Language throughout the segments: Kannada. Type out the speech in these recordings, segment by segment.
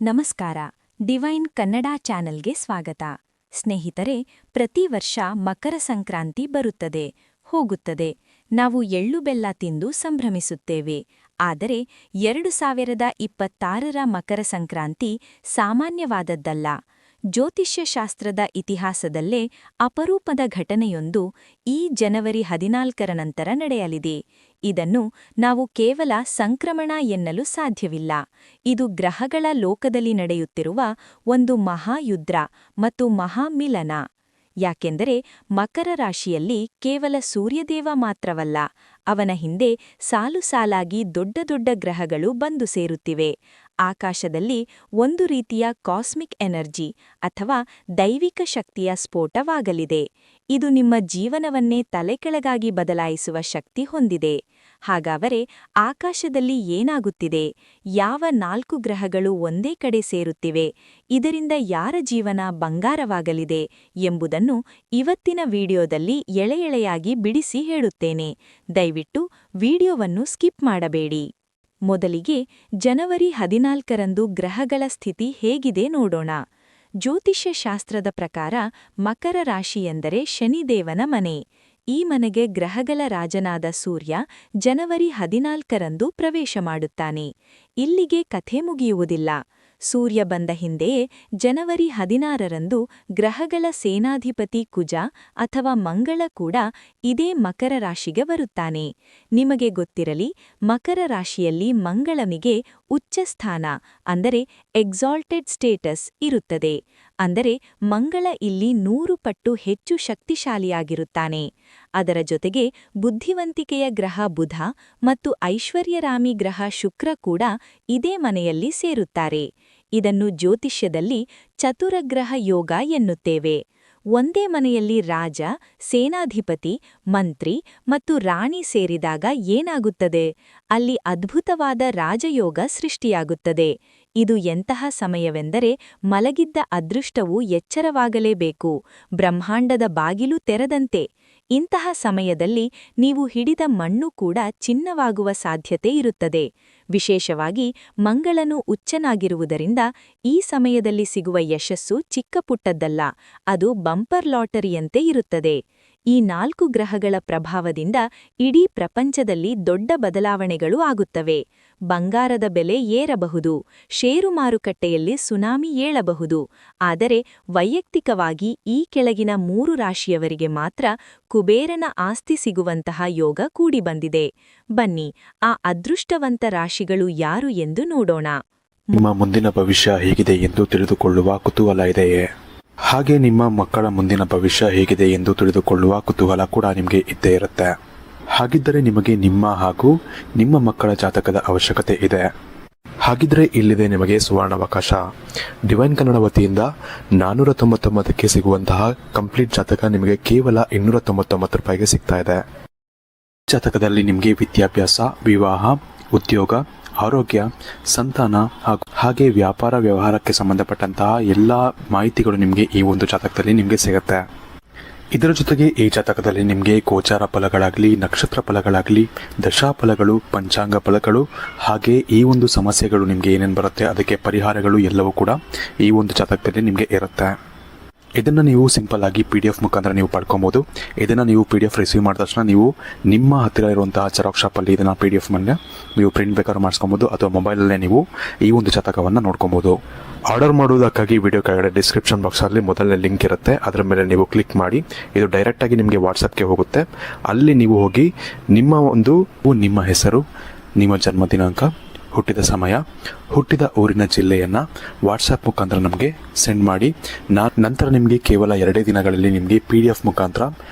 ನಮಸ್ಕಾರ. ಡಿವೈನ್ ಕನ್ನಡ ಚಾನೆಲ್ಗೆ ಸ್ವಾಗತ. ಸ್ನೇಹಿತರೆ, ಪ್ರತಿ ವರ್ಷ ಮಕರ ಸಂಕ್ರಾಂತಿ ಬರುತ್ತದೆ, ಹೋಗುತ್ತದೆ. ನಾವು ಎಳ್ಳು ಬೆಲ್ಲ ತಿಂದು ಸಂಭ್ರಮಿಸುತ್ತೇವೆ. ಆದರೆ 2026ರ ಮಕರ ಸಂಕ್ರಾಂತಿ ಸಾಮಾನ್ಯವಾದದ್ದಲ್ಲ. ಜ್ಯೋತಿಷ್ಯಶಾಸ್ತ್ರದ ಇತಿಹಾಸದಲ್ಲೇ ಅಪರೂಪದ ಘಟನೆಯೊಂದು ಈ ಜನವರಿ 14ರ ನಂತರ ನಡೆಯಲಿದೆ. ಇದನ್ನು ನಾವು ಕೇವಲ ಸಂಕ್ರಮಣ ಎನ್ನಲು ಸಾಧ್ಯವಿಲ್ಲ. ಇದು ಗ್ರಹಗಳ ಲೋಕದಲ್ಲಿ ನಡೆಯುತ್ತಿರುವ ಒಂದು ಮಹಾಯುದ್ಧ ಮತ್ತು ಮಹಾಮಿಲನ. ಯಾಕೆಂದರೆ ಮಕರ ರಾಶಿಯಲ್ಲಿ ಕೇವಲ ಸೂರ್ಯದೇವ ಮಾತ್ರವಲ್ಲ, ಅವನ ಹಿಂದೆ ಸಾಲು ಸಾಲಾಗಿ ದೊಡ್ಡ ದೊಡ್ಡ ಗ್ರಹಗಳು ಬಂದು ಸೇರುತ್ತಿವೆ. ಆಕಾಶದಲ್ಲಿ ಒಂದು ರೀತಿಯ ಕಾಸ್ಮಿಕ್ ಎನರ್ಜಿ ಅಥವಾ ದೈವಿಕ ಶಕ್ತಿಯ ಸ್ಫೋಟವಾಗಲಿದೆ. ಇದು ನಿಮ್ಮ ಜೀವನವನ್ನೇ ತಲೆಕೆಳಗಾಗಿ ಬದಲಾಯಿಸುವ ಶಕ್ತಿ ಹೊಂದಿದೆ. ಹಾಗಾದರೆ ಆಕಾಶದಲ್ಲಿ ಏನಾಗುತ್ತಿದೆ? ಯಾವ 4 ಗ್ರಹಗಳು ಒಂದೇ ಕಡೆ ಸೇರುತ್ತಿವೆ? ಇದರಿಂದ ಯಾರ ಜೀವನ ಬಂಗಾರವಾಗಲಿದೆ ಎಂಬುದನ್ನು ಇವತ್ತಿನ ವಿಡಿಯೋದಲ್ಲಿ ಎಳೆಯಾಗಿ ಬಿಡಿಸಿ ಹೇಳುತ್ತೇನೆ. ದಯವಿಟ್ಟು ವಿಡಿಯೋವನ್ನು ಸ್ಕಿಪ್ ಮಾಡಬೇಡಿ. ಮೊದಲಿಗೆ ಜನವರಿ 14ರಂದು ಗ್ರಹಗಳ ಸ್ಥಿತಿ ಹೇಗಿದೆ ನೋಡೋಣ. ಜ್ಯೋತಿಷ್ಯಶಾಸ್ತ್ರದ ಪ್ರಕಾರ ಮಕರ ರಾಶಿಯೆಂದರೆ ಶನಿದೇವನ ಮನೆ. ಈ ಮನೆಗೆ ಗ್ರಹಗಳ ರಾಜನಾದ ಸೂರ್ಯ ಜನವರಿ 14ರಂದು ಪ್ರವೇಶ ಮಾಡುತ್ತಾನೆ. ಇಲ್ಲಿಗೆ ಕಥೆ ಮುಗಿಯುವುದಿಲ್ಲ. ಸೂರ್ಯ ಬಂದ ಹಿಂದೆಯೇ ಜನವರಿ 16ರಂದು ಗ್ರಹಗಳ ಸೇನಾಧಿಪತಿ ಕುಜ ಅಥವಾ ಮಂಗಳ ಕೂಡ ಇದೇ ಮಕರ ರಾಶಿಗೆ ಬರುತ್ತಾನೆ. ನಿಮಗೆ ಗೊತ್ತಿರಲಿ, ಮಕರ ರಾಶಿಯಲ್ಲಿ ಮಂಗಳನಿಗೆ ಉಚ್ಚಸ್ಥಾನ ಅಂದರೆ ಎಕ್ಸಾಲ್ಟೆಡ್ ಸ್ಟೇಟಸ್ ಇರುತ್ತದೆ. ಅಂದರೆ ಮಂಗಳ ಇಲ್ಲಿ 100 ಪಟ್ಟು ಹೆಚ್ಚು ಶಕ್ತಿಶಾಲಿಯಾಗಿರುತ್ತಾನೆ. ಅದರ ಜೊತೆಗೆ ಬುದ್ಧಿವಂತಿಕೆಯ ಗ್ರಹ ಬುಧ ಮತ್ತು ಐಶ್ವರ್ಯರಾಮಿ ಗ್ರಹ ಶುಕ್ರ ಕೂಡ ಇದೇ ಮನೆಯಲ್ಲಿ ಸೇರುತ್ತಾರೆ. ಇದನ್ನು ಜ್ಯೋತಿಷ್ಯದಲ್ಲಿ ಚತುರಗ್ರಹ ಯೋಗ ಎನ್ನುತ್ತೇವೆ. ಒಂದೇ ಮನೆಯಲ್ಲಿ ರಾಜ, ಸೇನಾಧಿಪತಿ, ಮಂತ್ರಿ ಮತ್ತು ರಾಣಿ ಸೇರಿದಾಗ ಏನಾಗುತ್ತದೆ? ಅಲ್ಲಿ ಅದ್ಭುತವಾದ ರಾಜಯೋಗ ಸೃಷ್ಟಿಯಾಗುತ್ತದೆ. ಇದು ಎಂತಹ ಸಮಯವೆಂದರೆ ಮಲಗಿದ್ದ ಅದೃಷ್ಟವು ಎಚ್ಚರವಾಗಲೇಬೇಕು, ಬ್ರಹ್ಮಾಂಡದ ಬಾಗಿಲು ತೆರೆದಂತೆ. ಇಂತಹ ಸಮಯದಲ್ಲಿ ನೀವು ಹಿಡಿದ ಮಣ್ಣು ಕೂಡ ಚಿನ್ನವಾಗುವ ಸಾಧ್ಯತೆ ಇರುತ್ತದೆ. ವಿಶೇಷವಾಗಿ ಮಂಗಳನು ಉಚ್ಚನಾಗಿರುವುದರಿಂದ ಈ ಸಮಯದಲ್ಲಿ ಸಿಗುವ ಯಶಸ್ಸು ಚಿಕ್ಕಪುಟ್ಟದ್ದಲ್ಲ, ಅದು ಬಂಪರ್ ಲಾಟರಿಯಂತೆ ಇರುತ್ತದೆ. ಈ 4 ಗ್ರಹಗಳ ಪ್ರಭಾವದಿಂದ ಇಡೀ ಪ್ರಪಂಚದಲ್ಲಿ ದೊಡ್ಡ ಬದಲಾವಣೆಗಳು ಆಗುತ್ತವೆ. ಬಂಗಾರದ ಬೆಲೆ ಏರಬಹುದು, ಷೇರು ಮಾರುಕಟ್ಟೆಯಲ್ಲಿ ಸುನಾಮಿ ಏಳಬಹುದು. ಆದರೆ ವೈಯಕ್ತಿಕವಾಗಿ ಈ ಕೆಳಗಿನ 3 ರಾಶಿಯವರಿಗೆ ಮಾತ್ರ ಕುಬೇರನ ಆಸ್ತಿ ಸಿಗುವಂತಹ ಯೋಗ ಕೂಡಿಬಂದಿದೆ. ಬನ್ನಿ, ಆ ಅದೃಷ್ಟವಂತ ರಾಶಿಗಳು ಯಾರು ಎಂದು ನೋಡೋಣ. ನಿಮ್ಮ ಮುಂದಿನ ಭವಿಷ್ಯ ಹೇಗಿದೆ ಎಂದು ತಿಳಿದುಕೊಳ್ಳುವ ಕುತೂಹಲ ಇದೆಯೇ? ಹಾಗೆ ನಿಮ್ಮ ಮಕ್ಕಳ ಮುಂದಿನ ಭವಿಷ್ಯ ಹೇಗಿದೆ ಎಂದು ತಿಳಿದುಕೊಳ್ಳುವ ಕುತೂಹಲ ಕೂಡ ನಿಮಗೆ ಇದ್ದೇ ಇರುತ್ತೆ. ಹಾಗಿದ್ದರೆ ನಿಮಗೆ ನಿಮ್ಮ ಹಾಗೂ ನಿಮ್ಮ ಮಕ್ಕಳ ಜಾತಕದ ಅವಶ್ಯಕತೆ ಇದೆ. ಹಾಗಿದ್ರೆ ಇಲ್ಲಿದೆ ನಿಮಗೆ ಸುವರ್ಣಾವಕಾಶ. ಡಿವೈನ್ ಕನ್ನಡ ವತಿಯಿಂದ 499ಕ್ಕೆ ಸಿಗುವಂತಹ ಕಂಪ್ಲೀಟ್ ಜಾತಕ ನಿಮಗೆ ಕೇವಲ 299 ರೂಪಾಯಿಗೆ ಸಿಗ್ತಾ ಇದೆ. ಜಾತಕದಲ್ಲಿ ನಿಮಗೆ ವಿದ್ಯಾಭ್ಯಾಸ, ವಿವಾಹ, ಉದ್ಯೋಗ, ಆರೋಗ್ಯ, ಸಂತಾನ ಹಾಗೆ ವ್ಯಾಪಾರ ವ್ಯವಹಾರಕ್ಕೆ ಸಂಬಂಧಪಟ್ಟಂತಹ ಎಲ್ಲ ಮಾಹಿತಿಗಳು ನಿಮಗೆ ಈ ಒಂದು ಜಾತಕದಲ್ಲಿ ನಿಮಗೆ ಸಿಗುತ್ತೆ. ಇದರ ಜೊತೆಗೆ ಈ ಜಾತಕದಲ್ಲಿ ನಿಮಗೆ ಗೋಚಾರ ಫಲಗಳಾಗಲಿ, ನಕ್ಷತ್ರ ಫಲಗಳಾಗಲಿ, ದಶಾಫಲಗಳು, ಪಂಚಾಂಗ ಫಲಗಳು ಹಾಗೆ ಈ ಒಂದು ಸಮಸ್ಯೆಗಳು ನಿಮಗೆ ಏನೇನು ಬರುತ್ತೆ ಅದಕ್ಕೆ ಪರಿಹಾರಗಳು ಎಲ್ಲವೂ ಕೂಡ ಈ ಒಂದು ಜಾತಕದಲ್ಲಿ ನಿಮಗೆ ಇರುತ್ತೆ. ಇದನ್ನು ನೀವು ಸಿಂಪಲ್ ಆಗಿ PDF ಮುಖಾಂತರ ನೀವು ಪಡ್ಕೊಬೋದು. ಇದನ್ನು ನೀವು PDF ರಿಸೀವ್ ಮಾಡಿದ ತಕ್ಷಣ ನೀವು ನಿಮ್ಮ ಹತ್ತಿರ ಇರುವಂತಹ ಜೆರಾಕ್ಸ್ ಶಾಪಲ್ಲಿ ಇದನ್ನು PDF ಮೇಲೆ ನೀವು ಪ್ರಿಂಟ್ ಬೇಕಾದ್ರೂ ಮಾಡಿಸ್ಕೊಬೋದು ಅಥವಾ ಮೊಬೈಲಲ್ಲೇ ನೀವು ಈ ಒಂದು ಜಾತಕವನ್ನು ನೋಡ್ಕೊಬೋದು. ಆರ್ಡರ್ ಮಾಡುವುದಕ್ಕಾಗಿ ವಿಡಿಯೋ ಕೆಳಗಡೆ ಡಿಸ್ಕ್ರಿಪ್ಷನ್ ಬಾಕ್ಸಲ್ಲಿ ಮೊದಲನೇ ಲಿಂಕ್ ಇರುತ್ತೆ, ಅದರ ಮೇಲೆ ನೀವು ಕ್ಲಿಕ್ ಮಾಡಿ. ಇದು ಡೈರೆಕ್ಟಾಗಿ ನಿಮಗೆ ವಾಟ್ಸಪ್ಗೆ ಹೋಗುತ್ತೆ. ಅಲ್ಲಿ ನೀವು ಹೋಗಿ ನಿಮ್ಮ ಹೆಸರು, ನಿಮ್ಮ ಜನ್ಮ ದಿನಾಂಕ, ಹುಟ್ಟಿದ ಸಮಯ, ಹುಟ್ಟಿದ ಊರಿನ ಜಿಲ್ಲೆಯನ್ನು ವಾಟ್ಸಪ್ ಮುಖಾಂತರ ನಮಗೆ ಸೆಂಡ್ ಮಾಡಿ. ನಂತರ ನಿಮಗೆ ಕೇವಲ 2 ದಿನಗಳಲ್ಲಿ ನಿಮಗೆ PDF ಮುಖಾಂತರ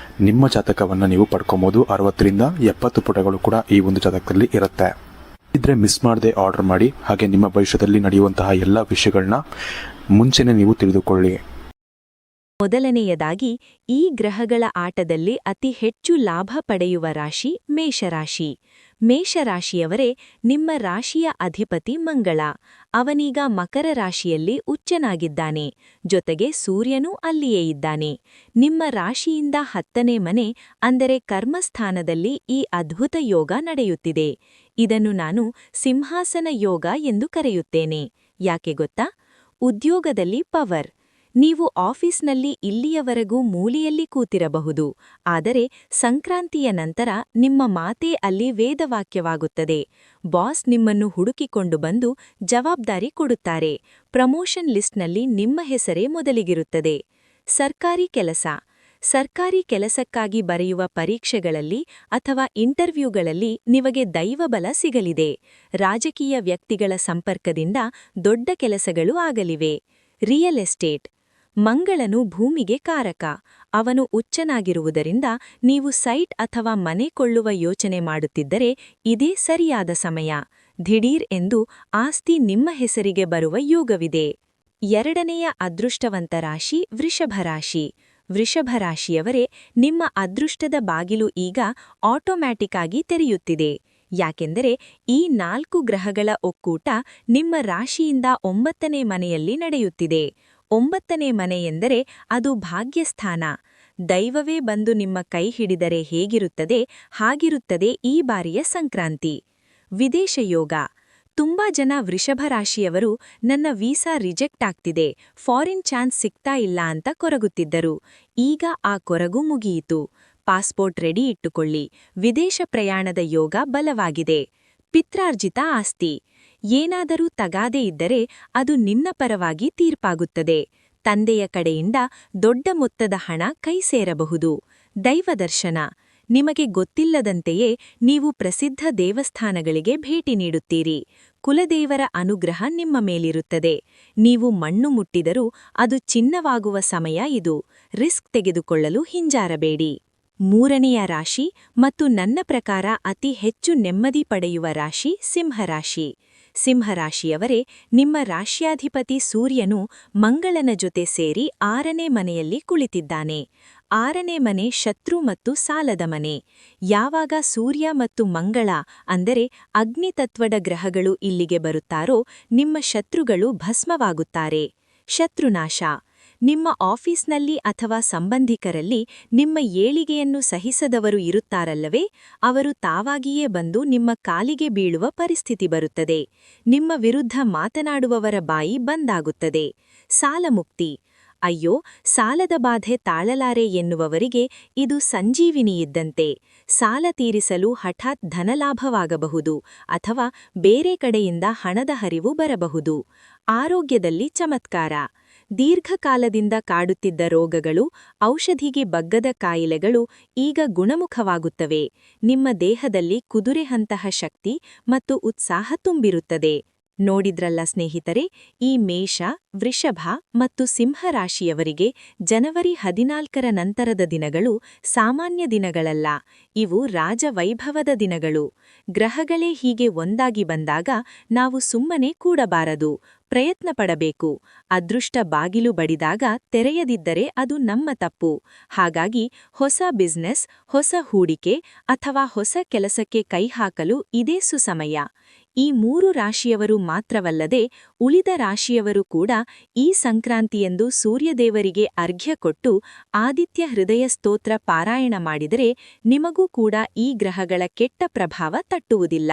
ನಿಮ್ಮ ಜಾತಕವನ್ನು ನೀವು ಪಡ್ಕೊಬೋದು. 60ರಿಂದ 70 ಪುಟಗಳು ಕೂಡ ಈ ಒಂದು ಜಾತಕದಲ್ಲಿ ಇರುತ್ತೆ. ಇದ್ರೆ ಮಿಸ್ ಮಾಡದೆ ಆರ್ಡರ್ ಮಾಡಿ. ಹಾಗೆ ನಿಮ್ಮ ಭವಿಷ್ಯದಲ್ಲಿ ನಡೆಯುವಂತಹ ಎಲ್ಲ ವಿಷಯಗಳನ್ನ ಮುಂಚೆನೇ ನೀವು ತಿಳಿದುಕೊಳ್ಳಿ. ಮೊದಲನೆಯದಾಗಿ, ಈ ಗ್ರಹಗಳ ಆಟದಲ್ಲಿ ಅತಿ ಹೆಚ್ಚು ಲಾಭ ಪಡೆಯುವ ರಾಶಿ ಮೇಷರಾಶಿ. ಮೇಷರಾಶಿಯವರೇ ನಿಮ್ಮ ರಾಶಿಯ ಅಧಿಪತಿ ಮಂಗಳ. ಅವನೀಗ ಮಕರ ರಾಶಿಯಲ್ಲಿ ಉಚ್ಚನಾಗಿದ್ದಾನೆ. ಜೊತೆಗೆ ಸೂರ್ಯನೂ ಅಲ್ಲಿಯೇ ಇದ್ದಾನೆ. ನಿಮ್ಮ ರಾಶಿಯಿಂದ 10ನೇ ಮನೆ ಅಂದರೆ ಕರ್ಮಸ್ಥಾನದಲ್ಲಿ ಈ ಅದ್ಭುತ ಯೋಗ ನಡೆಯುತ್ತಿದೆ. ಇದನ್ನು ನಾನು ಸಿಂಹಾಸನ ಯೋಗ ಎಂದು ಕರೆಯುತ್ತೇನೆ. ಯಾಕೆ ಗೊತ್ತಾ? ಉದ್ಯೋಗದಲ್ಲಿ ಪವರ್. ನೀವು ಆಫೀಸ್ನಲ್ಲಿ ಇಲ್ಲಿಯವರೆಗೂ ಮೂಲೆಯಲ್ಲಿ ಕೂತಿರಬಹುದು, ಆದರೆ ಸಂಕ್ರಾಂತಿಯ ನಂತರ ನಿಮ್ಮ ಮಾತೇ ಅಲ್ಲಿ ವೇದವಾಕ್ಯವಾಗುತ್ತದೆ. ಬಾಸ್ ನಿಮ್ಮನ್ನು ಹುಡುಕಿಕೊಂಡು ಬಂದು ಜವಾಬ್ದಾರಿ ಕೊಡುತ್ತಾರೆ. ಪ್ರಮೋಷನ್ ಲಿಸ್ಟ್ನಲ್ಲಿ ನಿಮ್ಮ ಹೆಸರೇ ಮೊದಲಿಗಿರುತ್ತದೆ. ಸರ್ಕಾರಿ ಕೆಲಸ. ಸರ್ಕಾರಿ ಕೆಲಸಕ್ಕಾಗಿ ಬರೆಯುವ ಪರೀಕ್ಷೆಗಳಲ್ಲಿ ಅಥವಾ ಇಂಟರ್ವ್ಯೂಗಳಲ್ಲಿ ನಿಮಗೆ ದೈವಬಲ ಸಿಗಲಿದೆ. ರಾಜಕೀಯ ವ್ಯಕ್ತಿಗಳ ಸಂಪರ್ಕದಿಂದ ದೊಡ್ಡ ಕೆಲಸಗಳು ಆಗಲಿವೆ. Real estate. ಮಂಗಳನು ಭೂಮಿಗೆ ಕಾರಕ. ಅವನು ಉಚ್ಚನಾಗಿರುವುದರಿಂದ ನೀವು ಸೈಟ್ ಅಥವಾ ಮನೆ ಕೊಳ್ಳುವ ಯೋಚನೆ ಮಾಡುತ್ತಿದ್ದರೆ ಇದೇ ಸರಿಯಾದ ಸಮಯ. ದಿಢೀರ್ ಎಂದು ಆಸ್ತಿ ನಿಮ್ಮ ಹೆಸರಿಗೆ ಬರುವ ಯೋಗವಿದೆ. ಎರಡನೆಯ ಅದೃಷ್ಟವಂತ ರಾಶಿ ವೃಷಭ ರಾಶಿ. ವೃಷಭ ರಾಶಿಯವರೇ, ನಿಮ್ಮ ಅದೃಷ್ಟದ ಬಾಗಿಲು ಈಗ ಆಟೋಮ್ಯಾಟಿಕ್ ಆಗಿ ತೆರೆಯುತ್ತಿದೆ. ಯಾಕೆಂದರೆ ಈ 4 ಗ್ರಹಗಳ ಒಕ್ಕೂಟ ನಿಮ್ಮ ರಾಶಿಯಿಂದ 9ನೇ ಮನೆಯಲ್ಲಿ ನಡೆಯುತ್ತಿದೆ. 9ನೇ ಮನೆ ಎಂದರೆ ಅದು ಭಾಗ್ಯಸ್ಥಾನ. ದೈವವೇ ಬಂದು ನಿಮ್ಮ ಕೈ ಹಿಡಿದರೆ ಹೇಗಿರುತ್ತದೆ ಹಾಗಿರುತ್ತದೆ ಈ ಬಾರಿಯ ಸಂಕ್ರಾಂತಿ. ವಿದೇಶ ಯೋಗ. ತುಂಬಾ ಜನ ವೃಷಭ ರಾಶಿಯವರು ನನ್ನ ವೀಸಾ ರಿಜೆಕ್ಟ್ ಆಗ್ತಿದೆ, ಫಾರಿನ್ ಚಾನ್ಸ್ ಸಿಗ್ತಾ ಇಲ್ಲ ಅಂತ ಕೊರಗುತ್ತಿದ್ದರು. ಈಗ ಆ ಕೊರಗು ಮುಗಿಯಿತು. ಪಾಸ್ಪೋರ್ಟ್ ರೆಡಿ ಇಟ್ಟುಕೊಳ್ಳಿ. ವಿದೇಶ ಪ್ರಯಾಣದ ಯೋಗ ಬಲವಾಗಿದೆ. ಪಿತ್ರಾರ್ಜಿತ ಆಸ್ತಿ. ಏನಾದರೂ ತಗಾದೆ ಇದ್ದರೆ ಅದು ನಿನ್ನ ಪರವಾಗಿ ತೀರ್ಪಾಗುತ್ತದೆ. ತಂದೆಯ ಕಡೆಯಿಂದ ದೊಡ್ಡ ಮೊತ್ತದ ಹಣ ಕೈ ಸೇರಬಹುದು. ದೈವದರ್ಶನ. ನಿಮಗೆ ಗೊತ್ತಿಲ್ಲದಂತೆಯೇ ನೀವು ಪ್ರಸಿದ್ಧ ದೇವಸ್ಥಾನಗಳಿಗೆ ಭೇಟಿ ನೀಡುತ್ತೀರಿ. ಕುಲದೇವರ ಅನುಗ್ರಹ ನಿಮ್ಮ ಮೇಲಿರುತ್ತದೆ. ನೀವು ಮಣ್ಣು ಮುಟ್ಟಿದರೂ ಅದು ಚಿನ್ನವಾಗುವ ಸಮಯ ಇದು. ರಿಸ್ಕ್ ತೆಗೆದುಕೊಳ್ಳಲು ಹಿಂಜಾರಬೇಡಿ. ಮೂರನೆಯ ರಾಶಿ ಮತ್ತು ನನ್ನ ಪ್ರಕಾರ ಅತಿ ಹೆಚ್ಚು ನೆಮ್ಮದಿ ಪಡೆಯುವ ರಾಶಿ ಸಿಂಹರಾಶಿ. ಸಿಂಹರಾಶಿಯವರೇ, ನಿಮ್ಮ ರಾಶ್ಯಾಧಿಪತಿ ಸೂರ್ಯನು ಮಂಗಳನ ಜೊತೆ ಸೇರಿ 6ನೇ ಮನೆಯಲ್ಲಿ ಕುಳಿತಿದ್ದಾನೆ. 6ನೇ ಮನೆ ಶತ್ರು ಮತ್ತು ಸಾಲದ ಮನೆ. ಯಾವಾಗ ಸೂರ್ಯ ಮತ್ತು ಮಂಗಳ ಅಂದರೆ ಅಗ್ನಿತತ್ವದ ಗ್ರಹಗಳು ಇಲ್ಲಿಗೆ ಬರುತ್ತಾರೋ ನಿಮ್ಮ ಶತ್ರುಗಳು ಭಸ್ಮವಾಗುತ್ತಾರೆ. ಶತ್ರುನಾಶ. ನಿಮ್ಮ ಆಫೀಸ್ನಲ್ಲಿ ಅಥವಾ ಸಂಬಂಧಿಕರಲ್ಲಿ ನಿಮ್ಮ ಏಳಿಗೆಯನ್ನು ಸಹಿಸದವರು ಇರುತ್ತಾರಲ್ಲವೇ, ಅವರು ತಾವಾಗಿಯೇ ಬಂದು ನಿಮ್ಮ ಕಾಲಿಗೆ ಬೀಳುವ ಪರಿಸ್ಥಿತಿ ಬರುತ್ತದೆ. ನಿಮ್ಮ ವಿರುದ್ಧ ಮಾತನಾಡುವವರ ಬಾಯಿ ಬಂದಾಗುತ್ತದೆ. ಸಾಲಮುಕ್ತಿ. ಅಯ್ಯೋ, ಸಾಲದ ಬಾಧೆ ತಾಳಲಾರೆ ಎನ್ನುವವರಿಗೆ ಇದು ಸಂಜೀವಿನಿಯಿದ್ದಂತೆ. ಸಾಲ ತೀರಿಸಲು ಹಠಾತ್ ಧನಲಾಭವಾಗಬಹುದು ಅಥವಾ ಬೇರೆ ಕಡೆಯಿಂದ ಹಣದ ಹರಿವು ಬರಬಹುದು. ಆರೋಗ್ಯದಲ್ಲಿ ಚಮತ್ಕಾರ. ದೀರ್ಘಕಾಲದಿಂದ ಕಾಡುತ್ತಿದ್ದ ರೋಗಗಳು, ಔಷಧಿಗೆ ಬಗ್ಗದ ಕಾಯಿಲೆಗಳು ಈಗ ಗುಣಮುಖವಾಗುತ್ತವೆ. ನಿಮ್ಮ ದೇಹದಲ್ಲಿ ಕುದುರೆಯಂತಹ ಶಕ್ತಿ ಮತ್ತು ಉತ್ಸಾಹ ತುಂಬಿರುತ್ತದೆ. ನೋಡಿದ್ರಲ್ಲ ಸ್ನೇಹಿತರೆ, ಈ ಮೇಷ, ವೃಷಭ ಮತ್ತು ಸಿಂಹ ರಾಶಿಯವರಿಗೆ ಜನವರಿ 14ರ ನಂತರದ ದಿನಗಳು ಸಾಮಾನ್ಯ ದಿನಗಳಲ್ಲ, ಇವು ರಾಜವೈಭವದ ದಿನಗಳು. ಗ್ರಹಗಳೇ ಹೀಗೆ ಒಂದಾಗಿ ಬಂದಾಗ ನಾವು ಸುಮ್ಮನೆ ಕೂಡಬಾರದು, ಪ್ರಯತ್ನ ಪಡಬೇಕು. ಅದೃಷ್ಟ ಬಾಗಿಲು ಬಡಿದಾಗ ತೆರೆಯದಿದ್ದರೆ ಅದು ನಮ್ಮ ತಪ್ಪು. ಹಾಗಾಗಿ ಹೊಸ ಬಿಸ್ನೆಸ್, ಹೊಸ ಹೂಡಿಕೆ ಅಥವಾ ಹೊಸ ಕೆಲಸಕ್ಕೆ ಕೈಹಾಕಲು ಇದೇ ಸುಸಮಯ. ಈ 3 ರಾಶಿಯವರು ಮಾತ್ರವಲ್ಲದೆ ಉಳಿದ ರಾಶಿಯವರು ಕೂಡ ಈ ಸಂಕ್ರಾಂತಿಯಂದು ಸೂರ್ಯದೇವರಿಗೆ ಅರ್ಘ್ಯ ಕೊಟ್ಟು ಆದಿತ್ಯ ಹೃದಯ ಸ್ತೋತ್ರ ಪಾರಾಯಣ ಮಾಡಿದರೆ ನಿಮಗೂ ಕೂಡ ಈ ಗ್ರಹಗಳ ಕೆಟ್ಟ ಪ್ರಭಾವ ತಟ್ಟುವುದಿಲ್ಲ.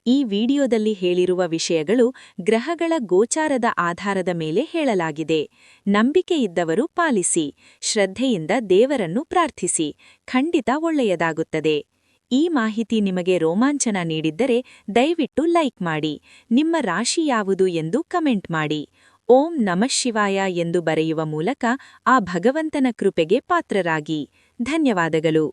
ಈ ವಿಡಿಯೋದಲ್ಲಿ ಹೇಳಿರುವ ವಿಷಯಗಳು ಗ್ರಹಗಳ ಗೋಚಾರದ ಆಧಾರದ ಮೇಲೆ ಹೇಳಲಾಗಿದೆ. ನಂಬಿಕೆಯಿದ್ದವರು ಪಾಲಿಸಿ, ಶ್ರದ್ಧೆಯಿಂದ ದೇವರನ್ನು ಪ್ರಾರ್ಥಿಸಿ, ಖಂಡಿತ ಒಳ್ಳೆಯದಾಗುತ್ತದೆ. ಈ ಮಾಹಿತಿ ನಿಮಗೆ ರೋಮಾಂಚನ ನೀಡಿದ್ದರೆ ದಯವಿಟ್ಟು ಲೈಕ್ ಮಾಡಿ. ನಿಮ್ಮ ರಾಶಿ ಯಾವುದು ಎಂದು ಕಮೆಂಟ್ ಮಾಡಿ. ಓಂ ನಮಃ ಶಿವಾಯ ಎಂದು ಬರೆಯುವ ಮೂಲಕ ಆ ಭಗವಂತನ ಕೃಪೆಗೆ ಪಾತ್ರರಾಗಿ. ಧನ್ಯವಾದಗಳು.